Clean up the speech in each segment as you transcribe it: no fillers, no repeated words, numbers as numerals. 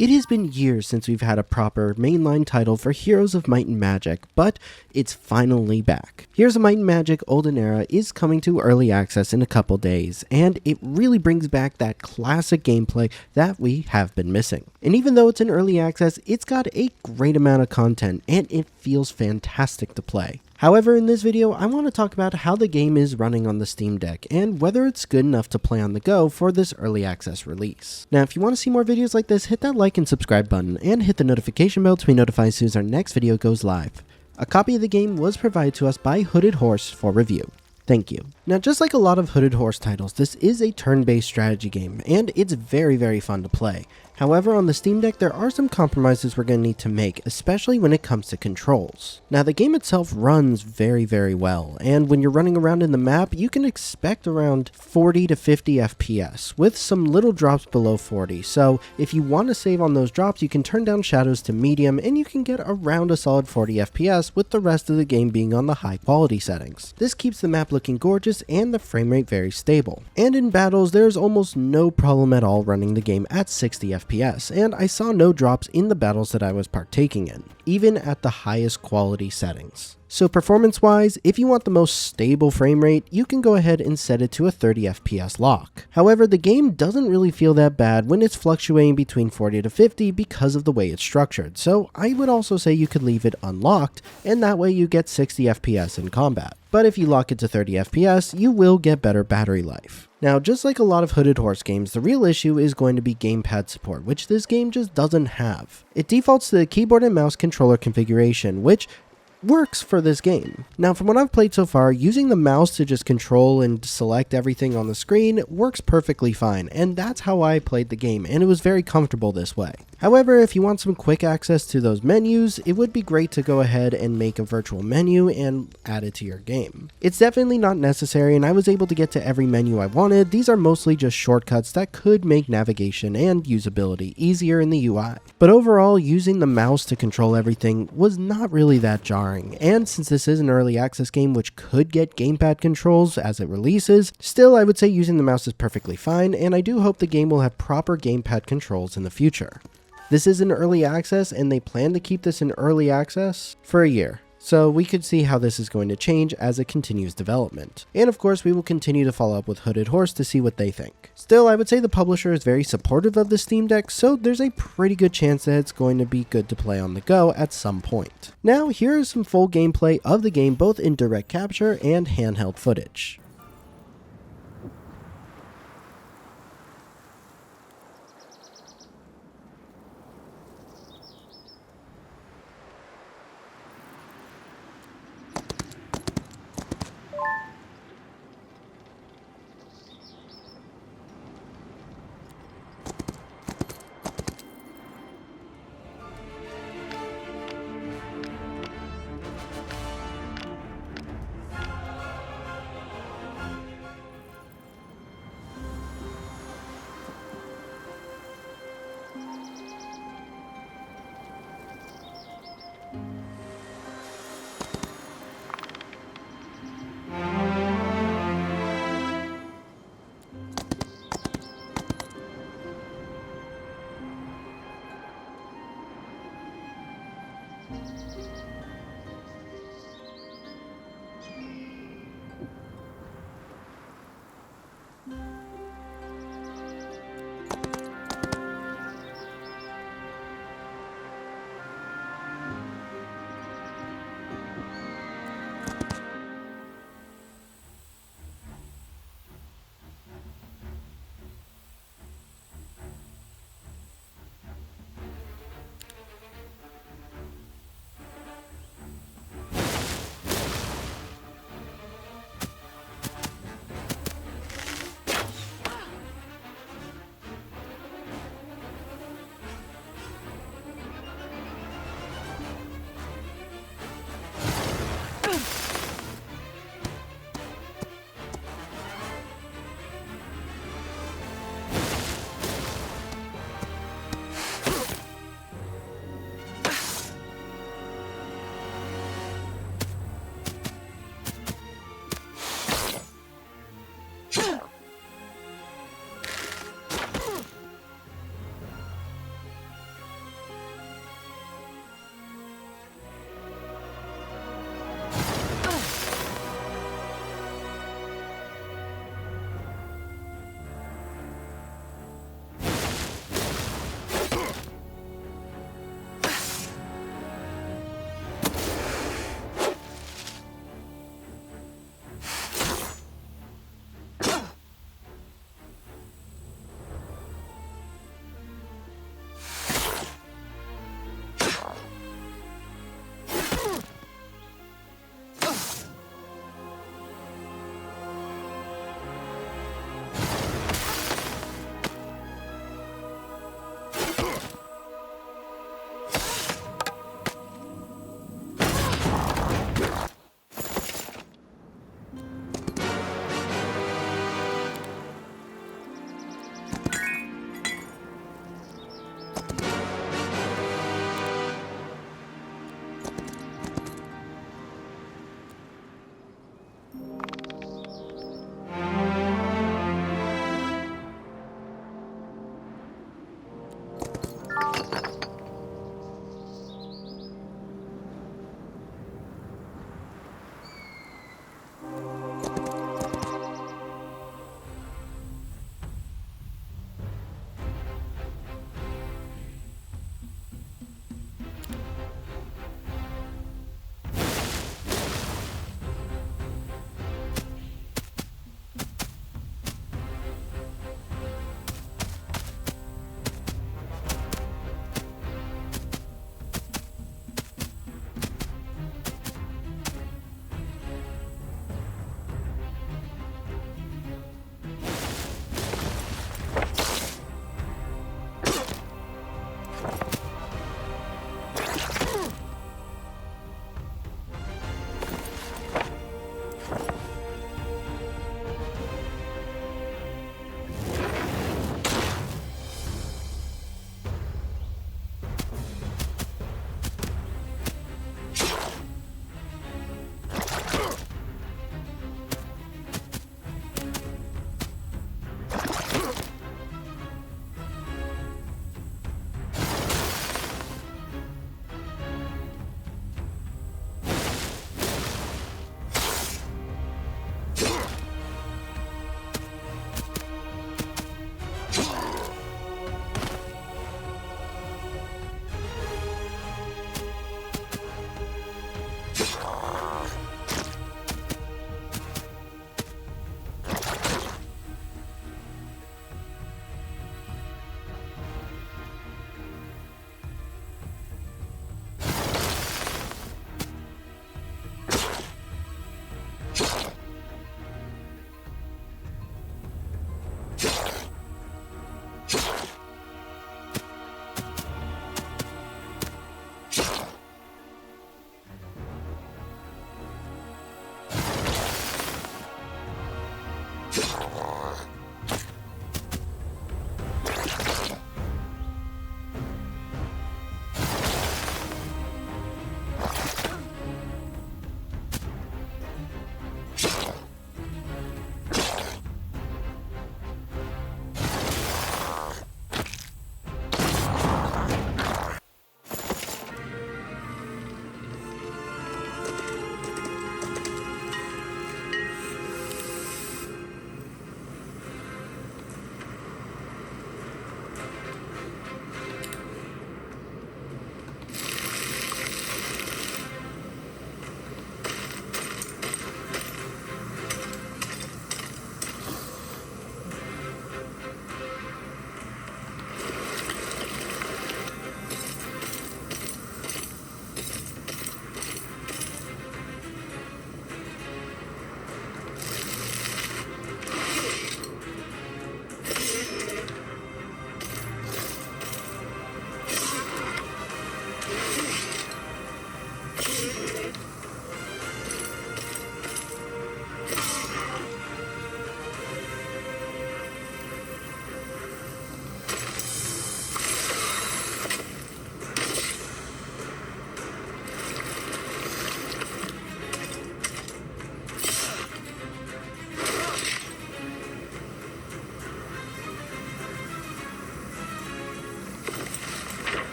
It has been years since we've had a proper mainline title for Heroes of Might and Magic, but it's finally back. Heroes of Might and Magic Olden Era is coming to early access in a couple days, and it really brings back that classic gameplay that we have been missing. And even though it's in early access, it's got a great amount of content, and it feels fantastic to play. However, in this video, I want to talk about how the game is running on the Steam Deck and whether it's good enough to play on the go for this early access release. Now, if you want to see more videos like this, hit that like and subscribe button and hit the notification bell to be notified as soon as our next video goes live. A copy of the game was provided to us by Hooded Horse for review. Thank you. Now, just like a lot of Hooded Horse titles, this is a turn-based strategy game, and it's very fun to play. However, on the Steam Deck, there are some compromises we're going to need to make, especially when it comes to controls. Now, the game itself runs very well, and when you're running around in the map, you can expect around 40 to 50 FPS, with some little drops below 40, so if you want to save on those drops, you can turn down shadows to medium, and you can get around a solid 40 FPS, with the rest of the game being on the high quality settings. This keeps the map looking gorgeous, and the frame rate very stable. And in battles, there's almost no problem at all running the game at 60 FPS. And I saw no drops in the battles that I was partaking in, even at the highest quality settings. So performance-wise, if you want the most stable frame rate, you can go ahead and set it to a 30 FPS lock. However, the game doesn't really feel that bad when it's fluctuating between 40 to 50 because of the way it's structured, so I would also say you could leave it unlocked, and that way you get 60 FPS in combat. But if you lock it to 30 FPS, you will get better battery life. Now, just like a lot of Hooded Horse games, the real issue is going to be gamepad support, which this game just doesn't have. It defaults to the keyboard and mouse controller configuration, which works for this game. Now, from what I've played so far, using the mouse to just control and select everything on the screen works perfectly fine, and that's how I played the game, and it was very comfortable this way. However, if you want some quick access to those menus, it would be great to go ahead and make a virtual menu and add it to your game. It's definitely not necessary, and I was able to get to every menu I wanted. These are mostly just shortcuts that could make navigation and usability easier in the UI. But overall, using the mouse to control everything was not really that jarring, and since this is an early access game which could get gamepad controls as it releases, still I would say using the mouse is perfectly fine, and I do hope the game will have proper gamepad controls in the future. This is in early access, and they plan to keep this in early access for a year. So we could see how this is going to change as it continues development. And of course, we will continue to follow up with Hooded Horse to see what they think. Still, I would say the publisher is very supportive of the Steam Deck, so there's a pretty good chance that it's going to be good to play on the go at some point. Now, here is some full gameplay of the game both in direct capture and handheld footage.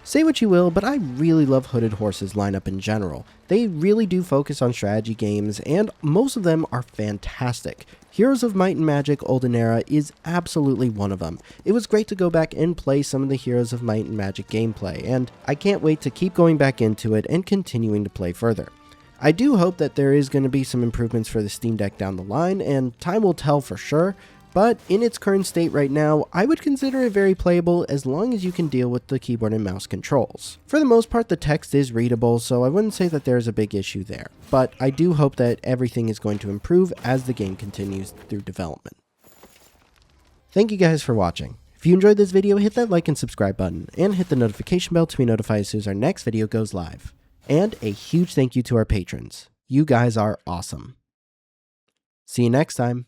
Say what you will, but I really love Hooded Horse's lineup in general. They really do focus on strategy games, and most of them are fantastic. Heroes of Might and Magic Olden Era is absolutely one of them. It was great to go back and play some of the Heroes of Might and Magic gameplay, and I can't wait to keep going back into it and continuing to play further. I do hope that there is going to be some improvements for the Steam Deck down the line, and time will tell for sure, but in its current state right now, I would consider it very playable as long as you can deal with the keyboard and mouse controls. For the most part, the text is readable, so I wouldn't say that there's a big issue there, but I do hope that everything is going to improve as the game continues through development. Thank you guys for watching. If you enjoyed this video, hit that like and subscribe button, and hit the notification bell to be notified as soon as our next video goes live. And a huge thank you to our patrons. You guys are awesome. See you next time.